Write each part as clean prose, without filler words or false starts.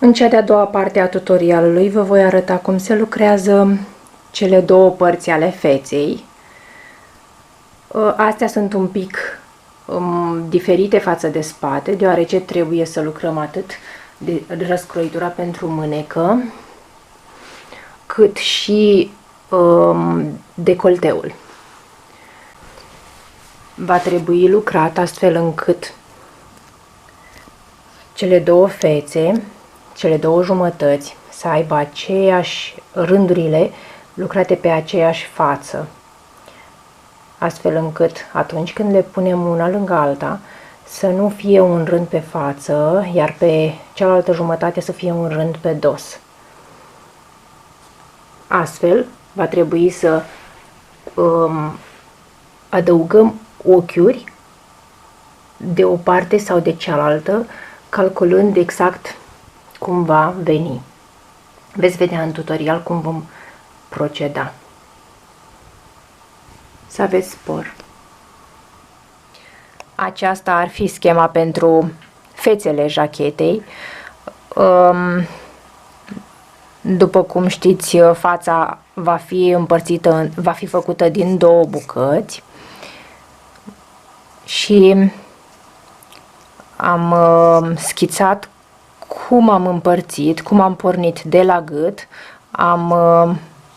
În cea de-a doua parte a tutorialului vă voi arăta cum se lucrează cele două părți ale feței. Astea sunt un pic diferite față de spate, deoarece trebuie să lucrăm atât de răscroitura pentru mânecă, cât și decolteul. Va trebui lucrat astfel încât cele două fețe, cele două jumătăți, să aibă aceeași rândurile lucrate pe aceeași față, astfel încât atunci când le punem una lângă alta să nu fie un rând pe față, iar pe cealaltă jumătate să fie un rând pe dos. Astfel va trebui să adăugăm ochiuri de o parte sau de cealaltă, calculând exact cum va veni. Veți vedea în tutorial cum vom proceda. Să aveți spor! Aceasta ar fi schema pentru fețele jachetei. După cum știți, fața va fi împărțită, va fi făcută din două bucăți și am schițat cum am împărțit, cum am pornit de la gât, am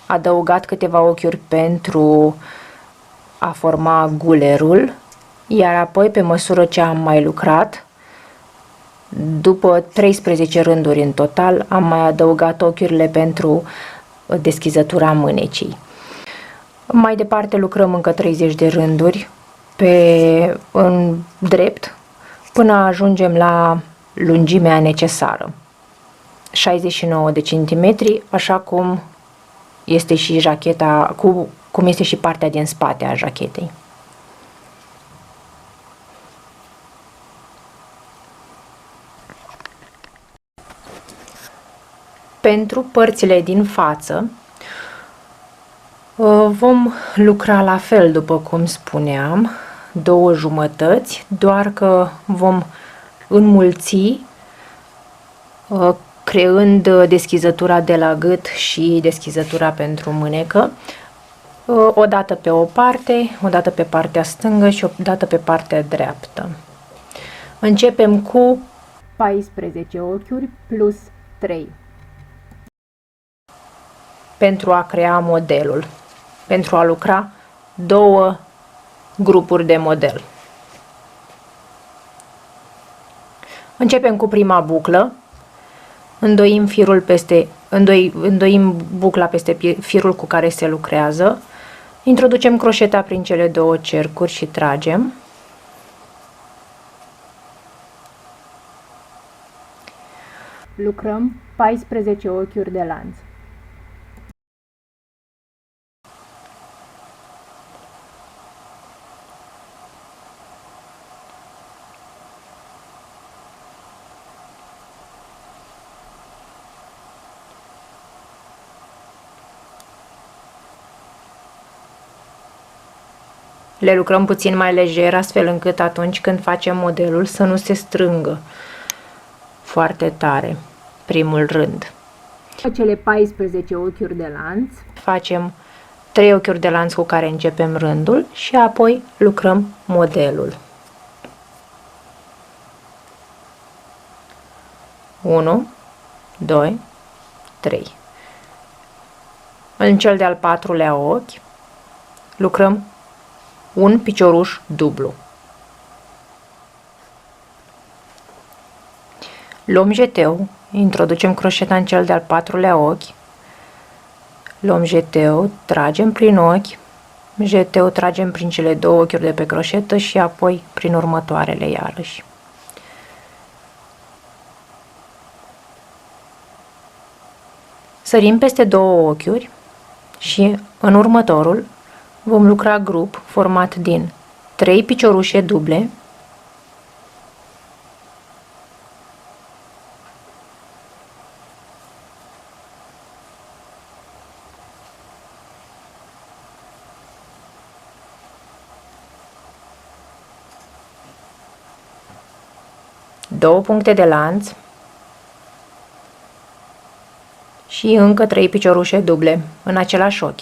adăugat câteva ochiuri pentru a forma gulerul, iar apoi, pe măsură ce am mai lucrat, după 13 rânduri în total, am mai adăugat ochiurile pentru deschizătura mânecii. Mai departe lucrăm încă 30 de rânduri în drept, până ajungem la lungimea necesară, 69 de centimetri, așa cum este și jacheta, cum este și partea din spate a jachetei. Pentru părțile din față vom lucra la fel, după cum spuneam, două jumătăți, doar că vom înmulți, creând deschizătura de la gât și deschizătura pentru mânecă, o dată pe o parte, o dată pe partea stângă și o dată pe partea dreaptă. Începem cu 14 ochiuri plus 3 pentru a crea modelul, pentru a lucra două grupuri de model. Începem cu prima buclă, îndoim bucla peste firul cu care se lucrează, introducem croșeta prin cele două cercuri și tragem. Lucrăm 14 ochiuri de lanț. Le lucrăm puțin mai lejer, astfel încât atunci când facem modelul să nu se strângă foarte tare primul rând. Cele 14 ochiuri de lanț, facem 3 ochiuri de lanț cu care începem rândul și apoi lucrăm modelul. 1, 2, 3. În cel de-al patrulea ochi lucrăm un picioruș dublu. Luăm jeteu, introducem croșeta în cel de-al patrulea ochi, luăm jeteu, tragem prin ochi, jeteu, tragem prin cele două ochiuri de pe croșetă și apoi prin următoarele iarăși. Sărim peste două ochiuri și în următorul vom lucra grup format din 3 piciorușe duble, două puncte de lanț, Și încă 3 piciorușe duble în același ochi.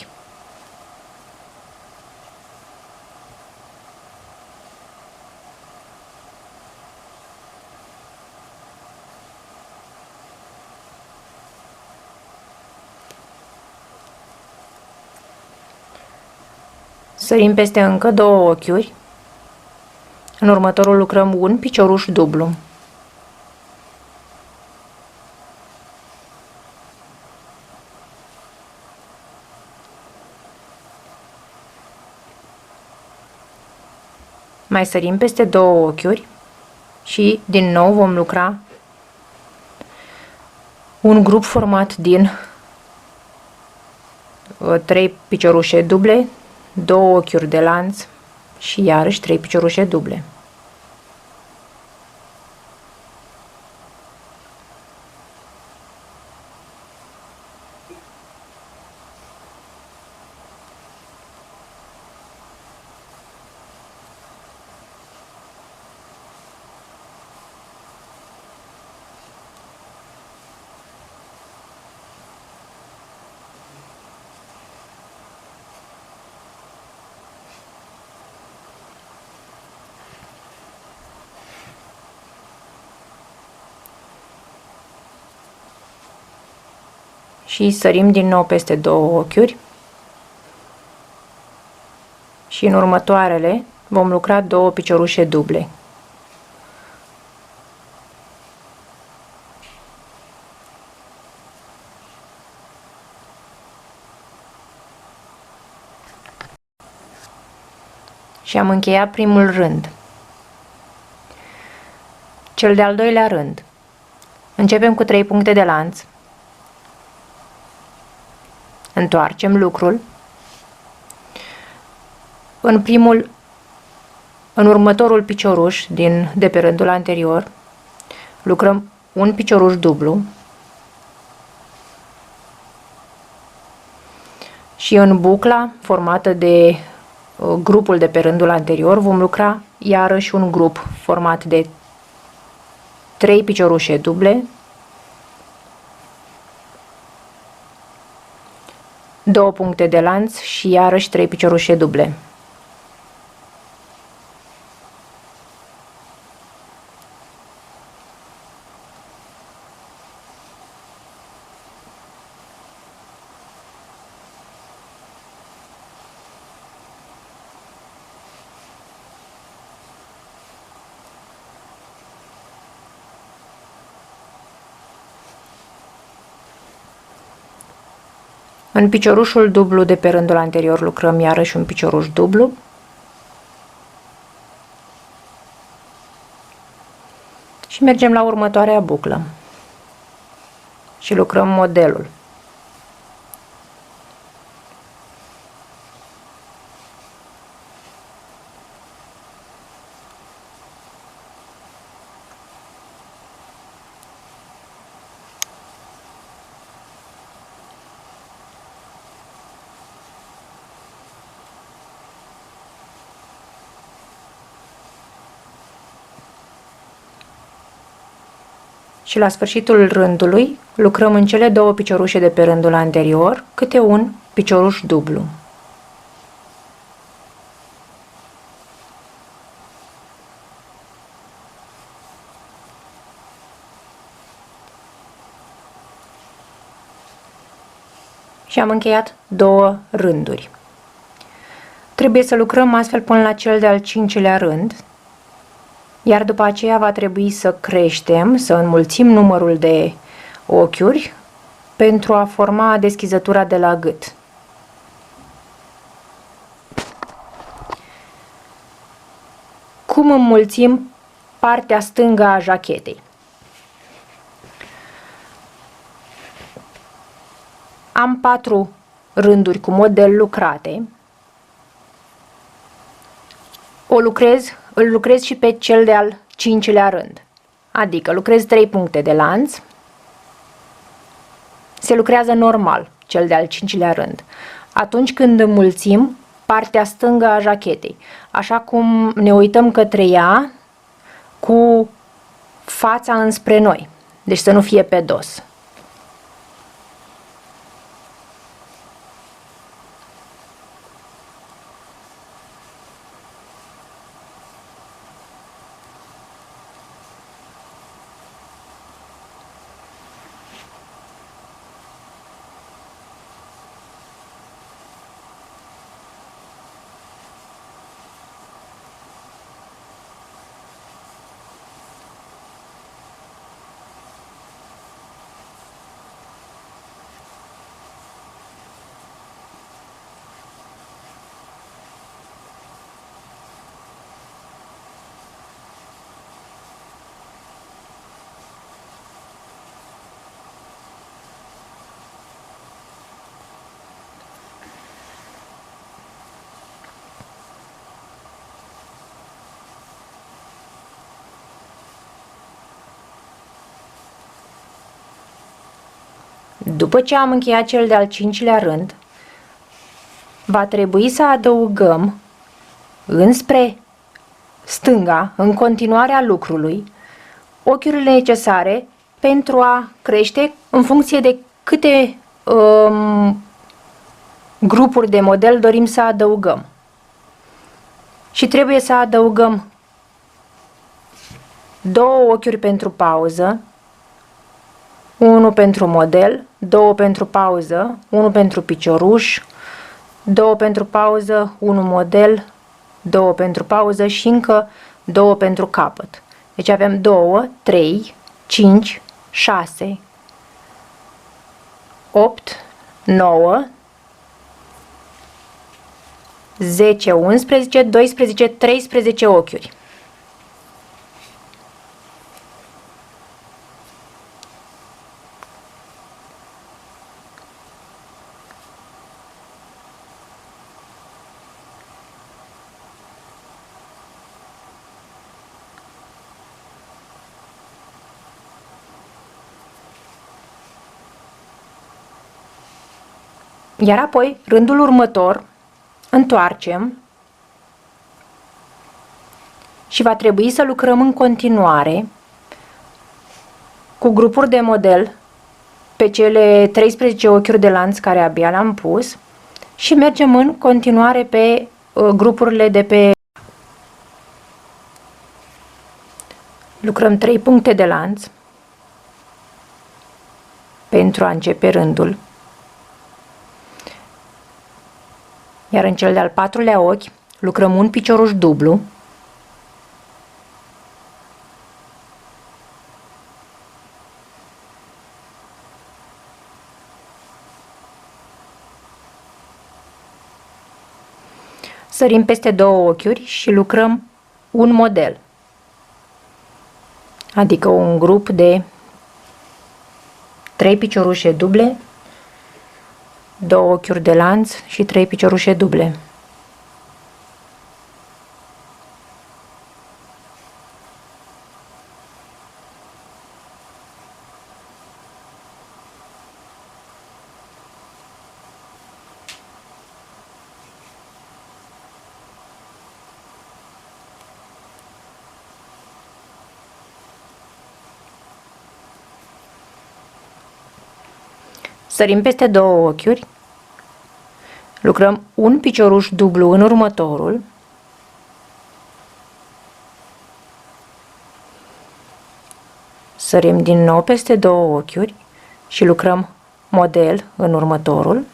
Sărim peste încă 2 ochiuri. În următorul lucrăm un picioruș dublu. Mai sărim peste 2 ochiuri și din nou vom lucra un grup format din 3 piciorușe duble, 2 ochiuri de lanț și iarăși 3 piciorușe duble. Și sărim din nou peste 2 ochiuri și în următoarele vom lucra 2 piciorușe duble. Și am încheiat primul rând. Cel de-al doilea rând. Începem cu 3 puncte de lanț. Întoarcem lucrul. În următorul picioruș de pe rândul anterior, lucrăm un picioruș dublu și în bucla formată de grupul de pe rândul anterior vom lucra iarăși un grup format de 3 piciorușe duble, 2 puncte de lanț și iarăși 3 piciorușe duble. În piciorușul dublu de pe rândul anterior lucrăm iarăși un picioruș dublu. Și mergem la următoarea buclă. Și lucrăm modelul. Și la sfârșitul rândului lucrăm în cele 2 piciorușe de pe rândul anterior câte un picioruș dublu. Și am încheiat 2 rânduri. Trebuie să lucrăm astfel până la cel de-al 5-lea rând. Iar după aceea va trebui să creștem, să înmulțim numărul de ochiuri pentru a forma deschizătura de la gât. Cum înmulțim partea stângă a jachetei? Am 4 rânduri cu model lucrate. Îl lucrez și pe cel de-al 5-lea rând. Adică lucrez 3 puncte de lanț. Se lucrează normal cel de-al 5-lea rând. Atunci când înmulțim partea stângă a jachetei, așa cum ne uităm către ea cu fața înspre noi, deci să nu fie pe dos. După ce am încheiat cel de-al 5-lea rând, va trebui să adăugăm înspre stânga, în continuarea lucrului, ochiurile necesare pentru a crește în funcție de câte grupuri de model dorim să adăugăm. Și trebuie să adăugăm 2 ochiuri pentru pauză, 1 pentru model, 2 pentru pauză, 1 pentru picioruș, 2 pentru pauză, 1 model, 2 pentru pauză și încă 2 pentru capăt. Deci avem 2, 3, 5, 6, 8, 9, 10, 11, 12, 13 ochiuri. Iar apoi, rândul următor, întoarcem și va trebui să lucrăm în continuare cu grupuri de model pe cele 13 ochiuri de lanț care abia le-am pus și mergem în continuare pe grupurile de pe... Lucrăm 3 puncte de lanț pentru a începe rândul. Iar în cel de-al 4-lea ochi lucrăm un picioruș dublu, sărim peste 2 ochiuri și lucrăm un model, adică un grup de 3 piciorușe duble, 2 ochiuri de lanț și 3 piciorușe duble. Sărim peste 2 ochiuri, lucrăm un picioruș dublu în următorul, sărim din nou peste 2 ochiuri și lucrăm model în următorul,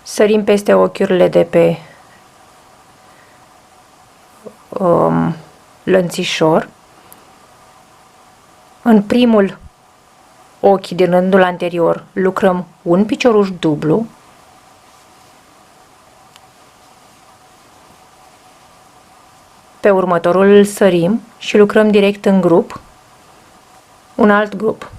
sărim peste ochiurile de pe lănțișor. În primul ochi din rândul anterior lucrăm un picioruș dublu, pe următorul îl sărim și lucrăm direct în grup, un alt grup.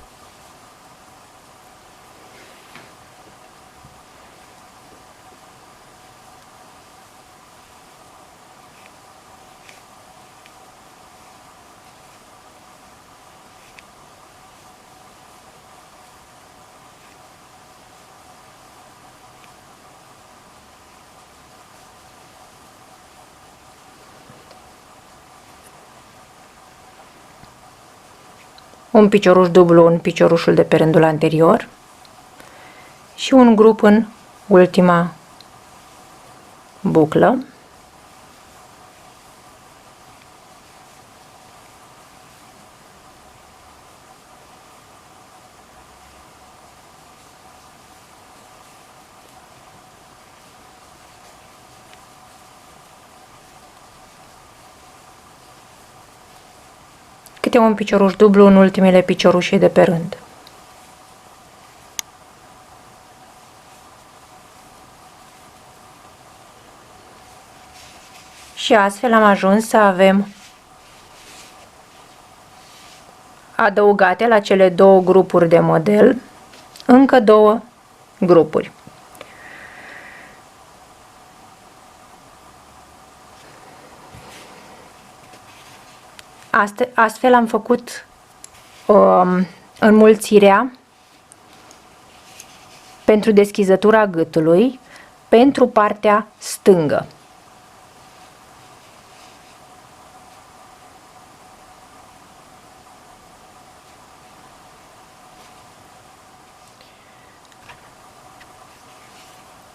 Un picioruș dublu în piciorușul de pe rândul anterior și un grup în ultima buclă. Câte un picioruș dublu în ultimele piciorușe de pe rând. Și astfel am ajuns să avem adăugate la cele două grupuri de model încă două grupuri. Astfel am făcut înmulțirea pentru deschizătura gâtului pentru partea stângă.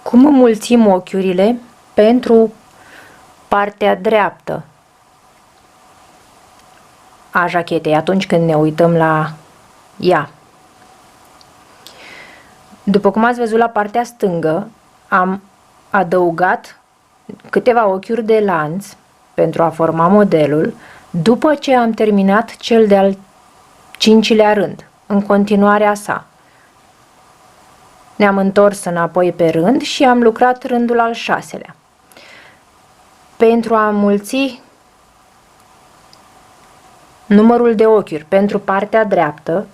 Cum înmulțim ochiurile pentru partea dreaptă a jachetei atunci când ne uităm la ea? După cum ați văzut la partea stângă, am adăugat câteva ochiuri de lanț pentru a forma modelul după ce am terminat cel de-al 5-lea rând, în continuarea sa. Ne-am întors înapoi pe rând și am lucrat rândul al 6-lea. Pentru a înmulți numărul de ochiuri pentru partea dreaptă,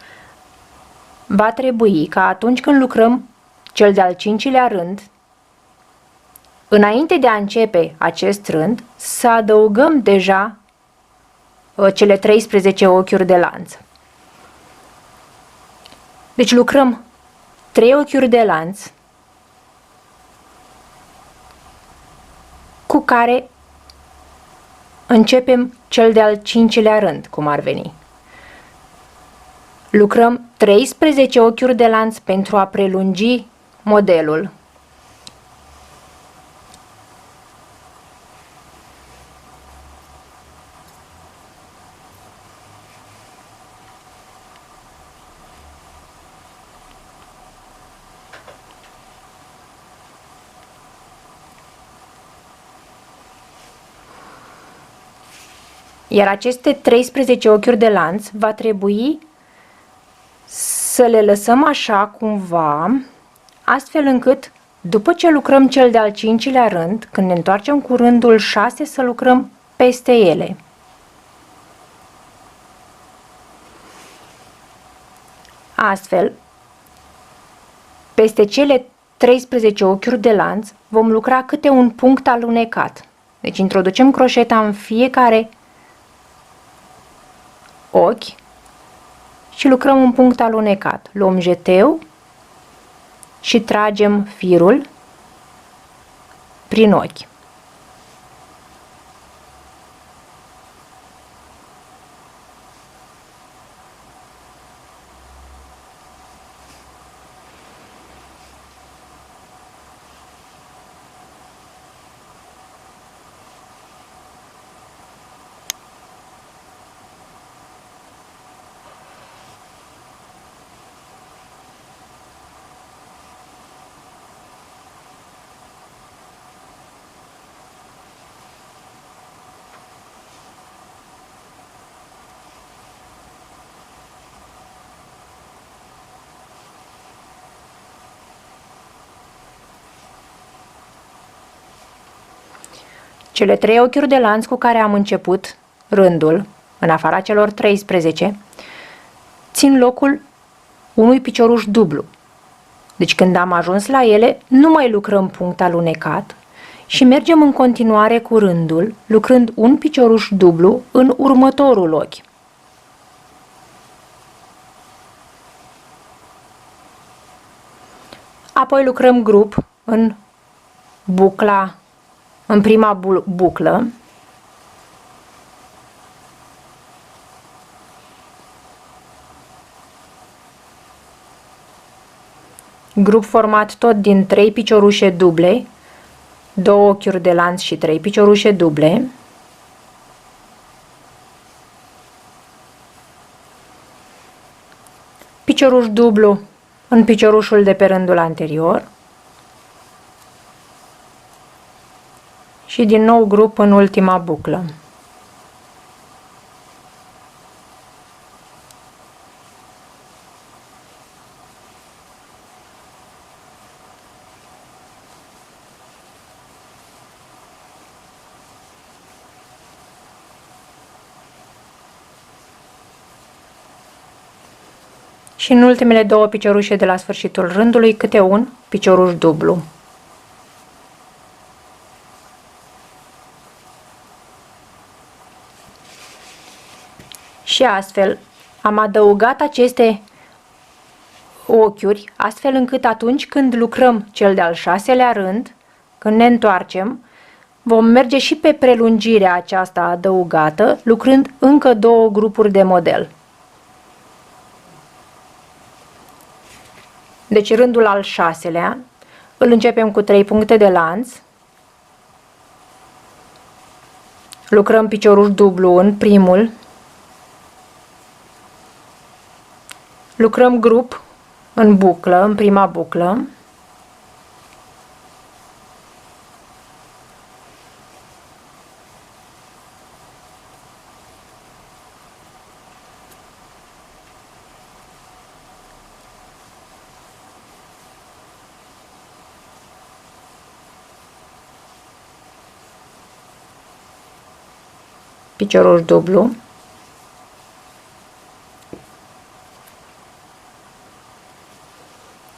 va trebui ca atunci când lucrăm cel de-al 5-lea rând, înainte de a începe acest rând, să adăugăm deja cele 13 ochiuri de lanț. Deci lucrăm 3 ochiuri de lanț cu care începem cel de-al 5-lea rând, cum ar veni. Lucrăm 13 ochiuri de lanț pentru a prelungi modelul. Iar aceste 13 ochiuri de lanț va trebui să le lăsăm așa cumva, astfel încât după ce lucrăm cel de-al 5-lea rând, când ne întoarcem cu rândul 6, să lucrăm peste ele. Astfel, peste cele 13 ochiuri de lanț vom lucra câte un punct alunecat. Deci introducem croșeta în fiecare ochi și lucrăm un punct alunecat. Luăm jeteu și tragem firul prin ochi. Cele 3 ochiuri de lanț cu care am început rândul, în afara celor 13, țin locul unui picioruș dublu. Deci când am ajuns la ele, nu mai lucrăm punct alunecat și mergem în continuare cu rândul, lucrând un picioruș dublu în următorul ochi. Apoi lucrăm grup în prima buclă, grup format tot din 3 piciorușe duble, 2 ochiuri de lanț și 3 piciorușe duble, picioruș dublu în piciorușul de pe rândul anterior și din nou grup în ultima buclă. Și în ultimele două piciorușe de la sfârșitul rândului câte un picioruș dublu. Și astfel am adăugat aceste ochiuri, astfel încât atunci când lucrăm cel de-al 6-lea rând, când ne întoarcem, vom merge și pe prelungirea aceasta adăugată, lucrând încă două grupuri de model. Deci rândul al 6-lea îl începem cu 3 puncte de lanț, lucrăm picioruș dublu în primul, lucrăm grup în buclă, în prima buclă, picioruș dublu,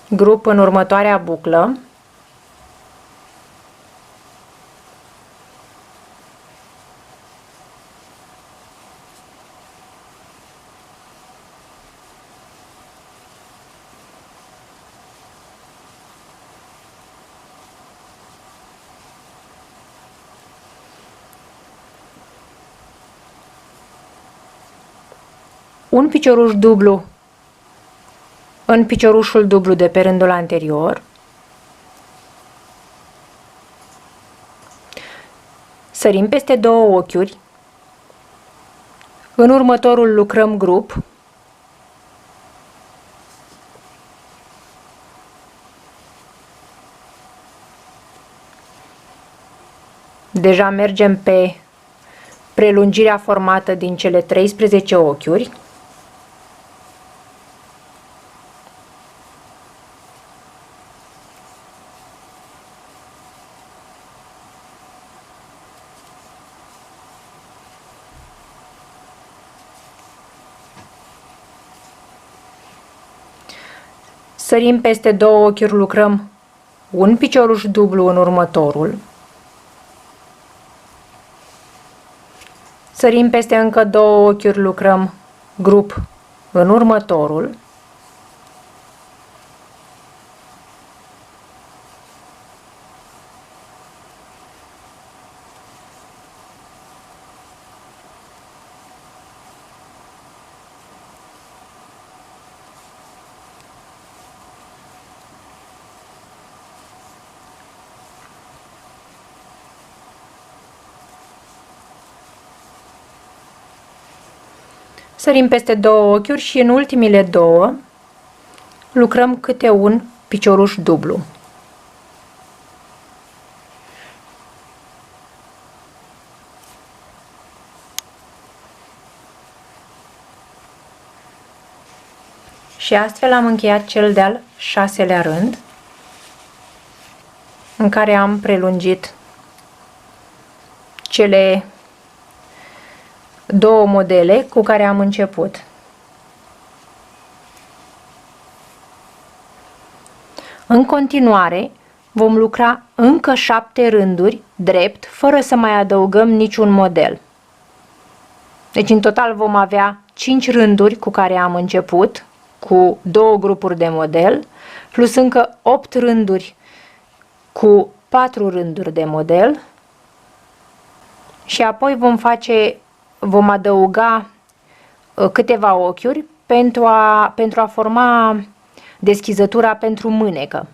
grup în următoarea buclă, un picioruș dublu în piciorușul dublu de pe rândul anterior, sărim peste două ochiuri, în următorul lucrăm grup, deja mergem pe prelungirea formată din cele 13 ochiuri, sărim peste două ochiuri, lucrăm un picioruș dublu în următorul, sărim peste încă două ochiuri, lucrăm grup în următorul, sărim peste două ochiuri și în ultimile două lucrăm câte un picioruș dublu. Și astfel am încheiat cel de-al 6-lea rând, în care am prelungit cele două modele cu care am început. În continuare vom lucra încă 7 rânduri drept, fără să mai adăugăm niciun model. Deci în total vom avea 5 rânduri cu care am început, cu două grupuri de model, plus încă 8 rânduri cu 4 rânduri de model și apoi vom adăuga câteva ochiuri pentru a forma deschizătura pentru mânecă.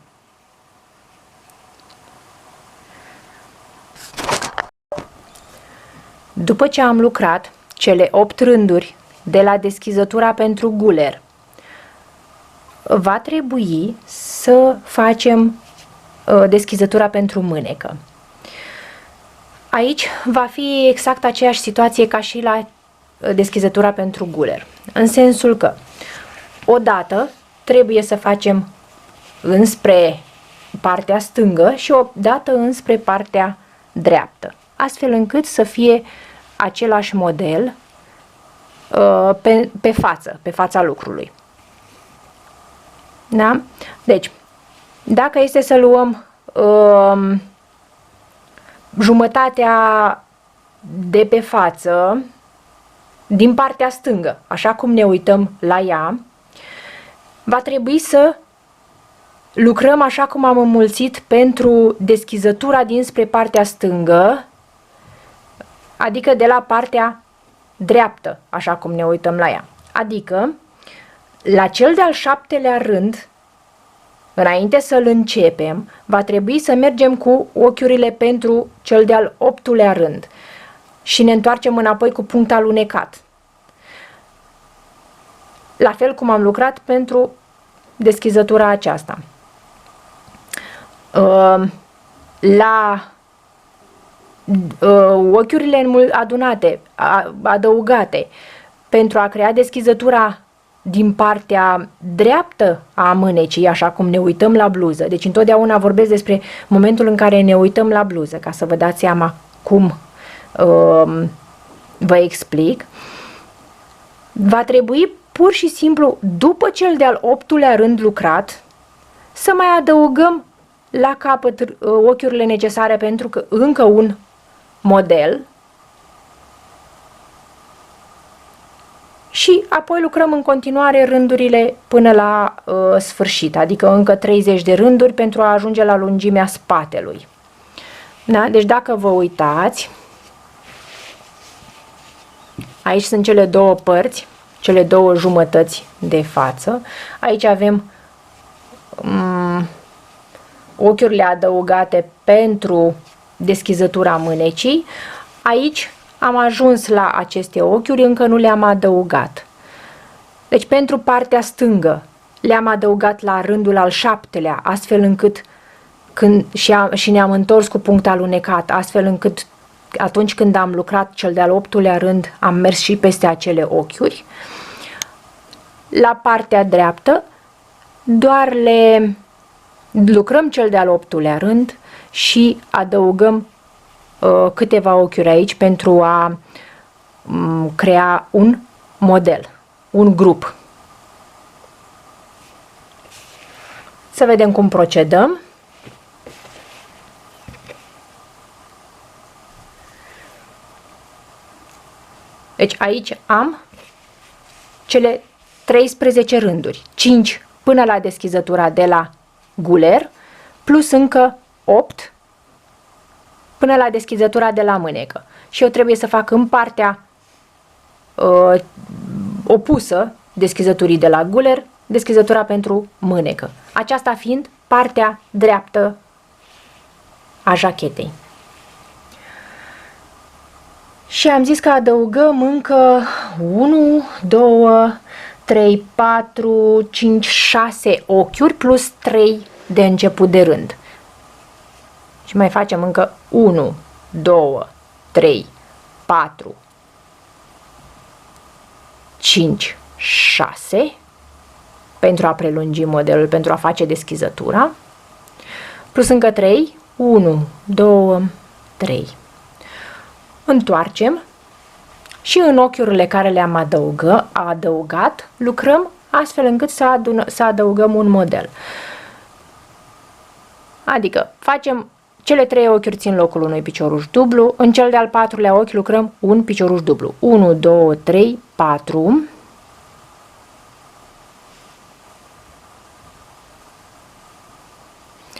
După ce am lucrat cele 8 rânduri de la deschizătura pentru guler, va trebui să facem deschizătura pentru mânecă. Aici va fi exact aceeași situație ca și la deschizătura pentru guler, în sensul că odată trebuie să facem înspre partea stângă și odată înspre partea dreaptă, astfel încât să fie același model pe fața lucrului. Da? Deci, dacă este să luăm jumătatea de pe față, din partea stângă, așa cum ne uităm la ea, va trebui să lucrăm așa cum am înmulțit pentru deschizătura dinspre partea stângă, adică de la partea dreaptă, așa cum ne uităm la ea. Adică, la cel de-al 7-lea rând, înainte să-l începem, va trebui să mergem cu ochiurile pentru cel de-al 8-lea rând și ne întoarcem înapoi cu punct alunecat. La fel cum am lucrat pentru deschizătura aceasta. La ochiurile adunate, adăugate, pentru a crea deschizătura din partea dreaptă a mânecii, așa cum ne uităm la bluză. Deci întotdeauna vorbesc despre momentul în care ne uităm la bluză, ca să vă dați seama cum vă explic. Va trebui pur și simplu, după cel de-al 8-lea rând lucrat, să mai adăugăm la capăt ochiurile necesare pentru că încă un model și apoi lucrăm în continuare rândurile până la sfârșit, adică încă 30 de rânduri pentru a ajunge la lungimea spatelui. Da? Deci dacă vă uitați, aici sunt cele două părți, cele două jumătăți de față. Aici avem ochiurile adăugate pentru deschizătura mânecii. Aici am ajuns la aceste ochiuri, încă nu le-am adăugat. Deci pentru partea stângă le-am adăugat la rândul al 7-lea, astfel încât și ne-am întors cu punct alunecat, astfel încât atunci când am lucrat cel de-al 8-lea rând am mers și peste acele ochiuri. La partea dreaptă doar le lucrăm cel de-al 8-lea rând și adăugăm câteva ochiuri aici pentru a crea un model, un grup. Să vedem cum procedăm. Deci aici am cele 13 rânduri, 5 până la deschizătura de la guler, plus încă 8 până la deschizătura de la mânecă. Și eu trebuie să fac în partea opusă deschizăturii de la guler, deschizătura pentru mânecă. Aceasta fiind partea dreaptă a jachetei. Și am zis că adăugăm încă 1, 2, 3, 4, 5, 6 ochiuri plus 3 de început de rând. Și mai facem încă 1, 2, 3, 4, 5, 6 pentru a prelungi modelul, pentru a face deschizătura. Plus încă 3, 1, 2, 3. Întoarcem și în ochiurile care le-am adăugat, lucrăm astfel încât să adăugăm un model. Adică facem cele 3 ochiuri țin locul unui picioruș dublu, în cel de-al 4-lea ochi lucrăm un picioruș dublu. 1, 2, 3, 4.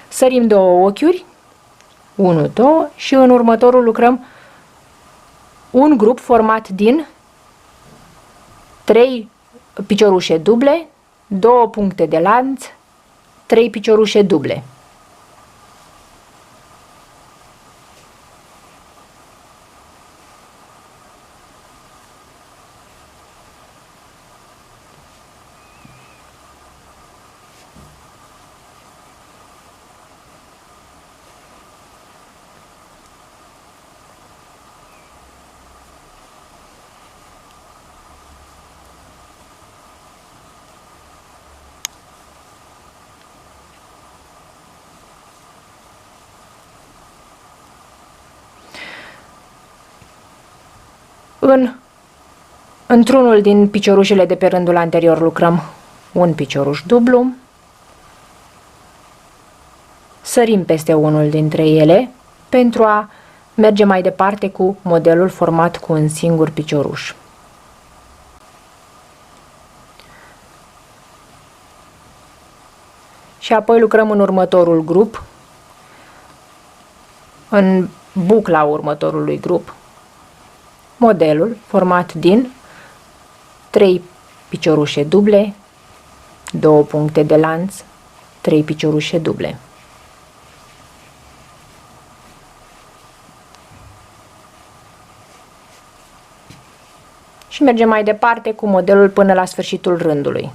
Sărim 2 ochiuri, 1, 2 și în următorul lucrăm un grup format din 3 piciorușe duble, 2 puncte de lanț, 3 piciorușe duble. Într-unul din piciorușele de pe rândul anterior lucrăm un picioruș dublu, sărim peste unul dintre ele pentru a merge mai departe cu modelul format cu un singur picioruș. Și apoi lucrăm în următorul grup, în bucla următorului grup, modelul format din 3 piciorușe duble, 2 puncte de lanț, 3 piciorușe duble. Și mergem mai departe cu modelul până la sfârșitul rândului.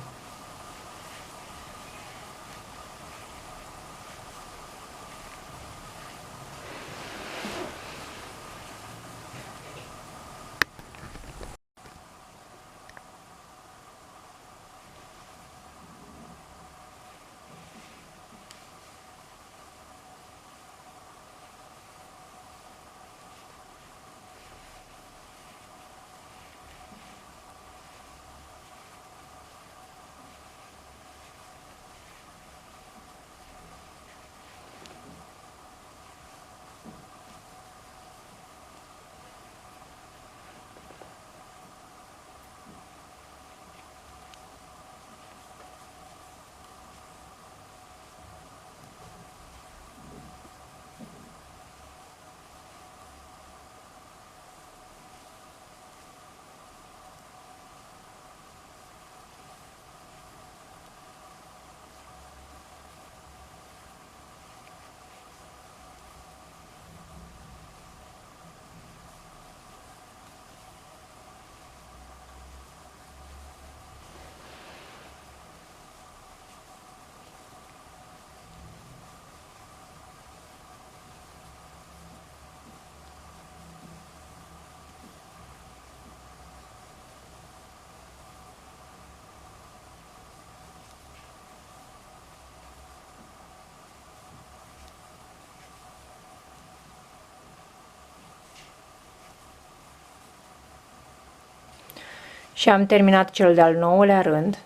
Și am terminat cel de-al 9-lea rând,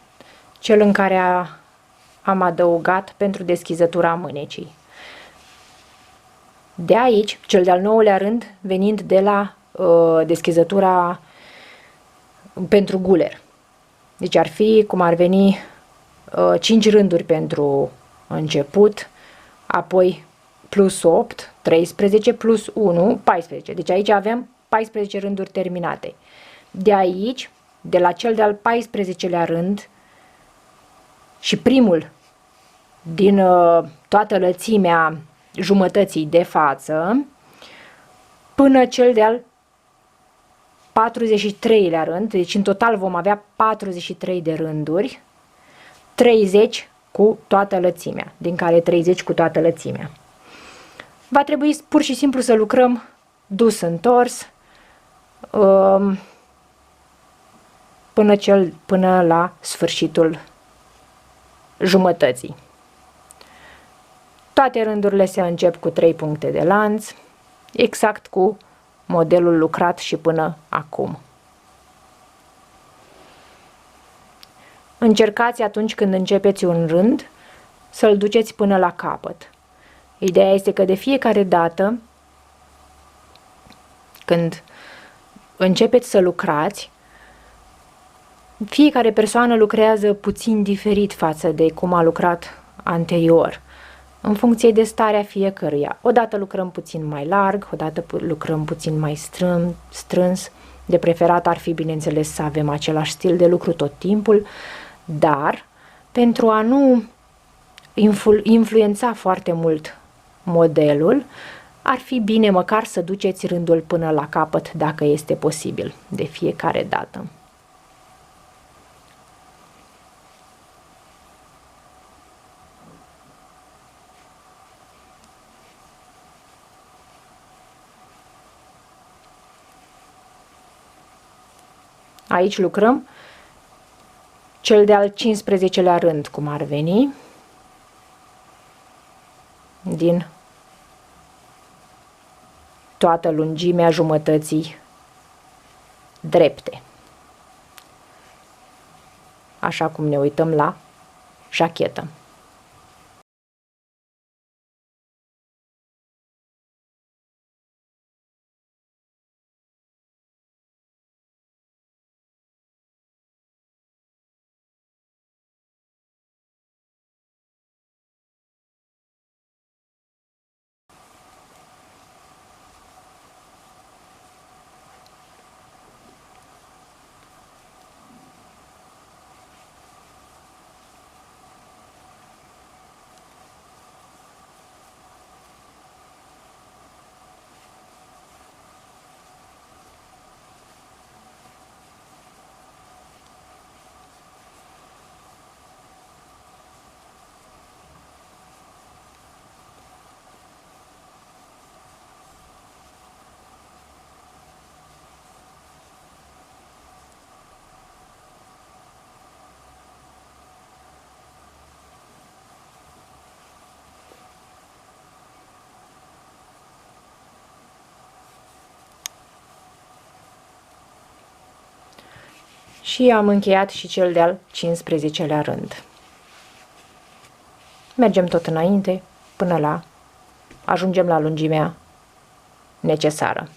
cel în care am adăugat pentru deschizătura mânecii. De aici, cel de-al 9-lea rând, venind de la deschizătura pentru guler. Deci ar fi cum ar veni 5 rânduri pentru început, apoi plus 8, 13, plus 1, 14. Deci aici avem 14 rânduri terminate. De aici, de la cel de-al 14-lea rând și primul din toată lățimea jumătății de față, până cel de-al 43-lea rând, deci în total vom avea 43 de rânduri, 30 cu toată lățimea, din care 30 cu toată lățimea. Va trebui pur și simplu să lucrăm dus-întors până la sfârșitul jumătății. Toate rândurile se încep cu 3 puncte de lanț, exact cu modelul lucrat și până acum. Încercați atunci când începeți un rând să-l duceți până la capăt. Ideea este că de fiecare dată când începeți să lucrați, fiecare persoană lucrează puțin diferit față de cum a lucrat anterior, în funcție de starea fiecăruia. Odată lucrăm puțin mai larg, odată lucrăm puțin mai strâns. De preferat ar fi, bineînțeles, să avem același stil de lucru tot timpul, dar pentru a nu influența foarte mult modelul, ar fi bine măcar să duceți rândul până la capăt, dacă este posibil, de fiecare dată. Aici lucrăm cel de-al 15-lea rând, cum ar veni, din toată lungimea jumătății drepte. Așa cum ne uităm la jachetă. Și am încheiat și cel de-al 15-lea rând. Mergem tot înainte până la ajungem la lungimea necesară.